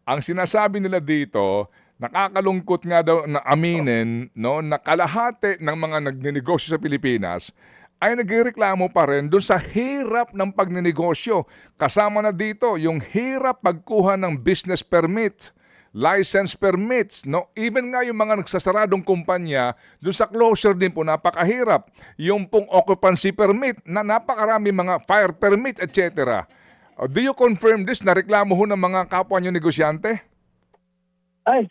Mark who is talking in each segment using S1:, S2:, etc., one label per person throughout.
S1: Ang sinasabi nila dito, nakakalungkot nga daw na aminin, no, na kalahati ng mga nagnenegosyo sa Pilipinas ay nagrereklamo pa rin doon sa hirap ng pagnenegosyo. Kasama na dito yung hirap pagkuha ng business permit, license permits, no? Even nga yung mga nagsasaradong kumpanya, doon sa closure din po napakahirap. Yung pong occupancy permit na napakarami mga fire permit, etc. Do you confirm this na reklamo ho ng mga kapwa nyo negosyante?
S2: Ay,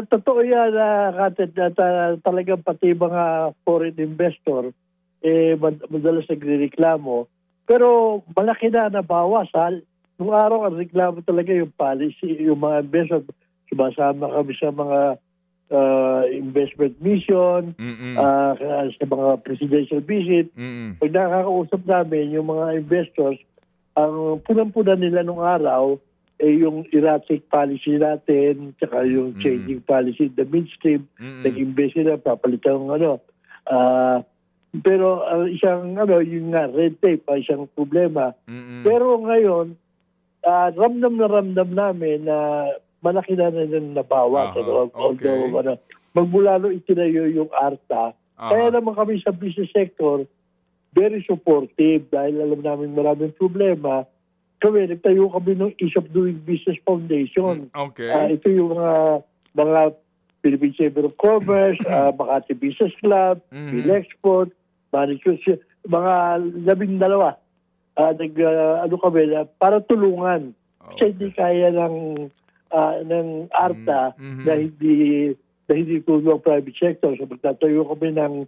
S2: totoo yan, Kated, talagang pati mga foreign investor, madalas nagrereklamo. Pero malaki na nabawas. Nung araw, ang reklamo talaga yung policy, yung mga investor. Sumasama kami sa mga investment mission, sa mga presidential visit. Pag nakakausap namin yung mga investors, ang punang-punan nila nung araw yung erratic policy natin, tsaka yung changing policy in the midstream, nag-invest sila, papalitan ng ano. Pero isang yung red tape, isang problema. Pero ngayon, ramdam na ramdam namin na malaki na nabawas. Although, magmula nung itinayo yung ARTA, kaya naman kami sa business sector, very supportive dahil alam namin maraming problema. Kami, nagtayo kami ng Ease of Doing Business Foundation. Ito yung mga Philippine Chamber of Commerce, Makati Business Club, Export, Management, mga 12. Kami para tulungan. Kasi hindi kaya ng ARTA na hindi tulong private sector. So magtatayo kami ng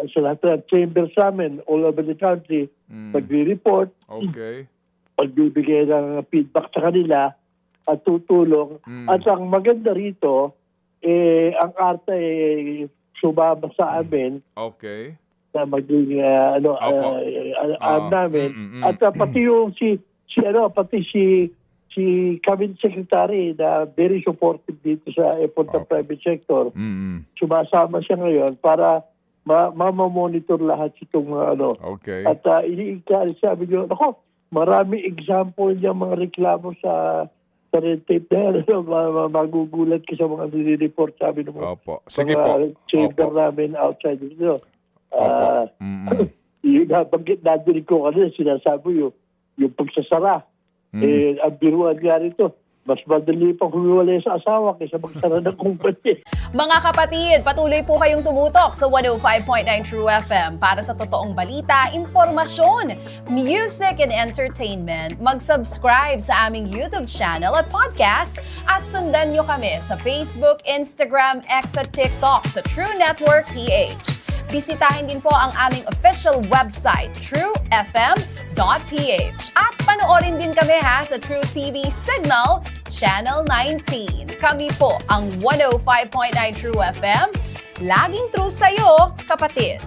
S2: sa lahat ng chambers namin all over the country, magre-report, magbibigay ng feedback sa kanila at tutulong. At ang maganda rito, ang ARTA sumama sa amin na maging namin. At pati yung si Cabinet Secretary na very supportive dito sa effort ng private sector. Sumasama siya ngayon para mamamonitor lahat itong At sabi niyo, marami example niya mga reklamo sa red tape na yan. Magugulat ka sa mga nire-report sabi ng mga chamber namin outside dito. Yung nadinig ko kanina, sinasabi yung pagsasara. Ang biruan nga rito, mas madali pang humiwalay sa asawa kaysa magsara ng kumpanya.
S3: Mga kapatid, patuloy po kayong tumutok sa 105.9 True FM para sa totoong balita, impormasyon, music, and entertainment. Mag-subscribe sa aming YouTube channel at podcast at sundan nyo kami sa Facebook, Instagram, X at TikTok sa True Network PH. Bisitahin din po ang aming official website, truefm.ph. At panoorin din kami sa True TV Signal, Channel 19. Kami po ang 105.9 True FM. Laging true sa'yo, kapatid.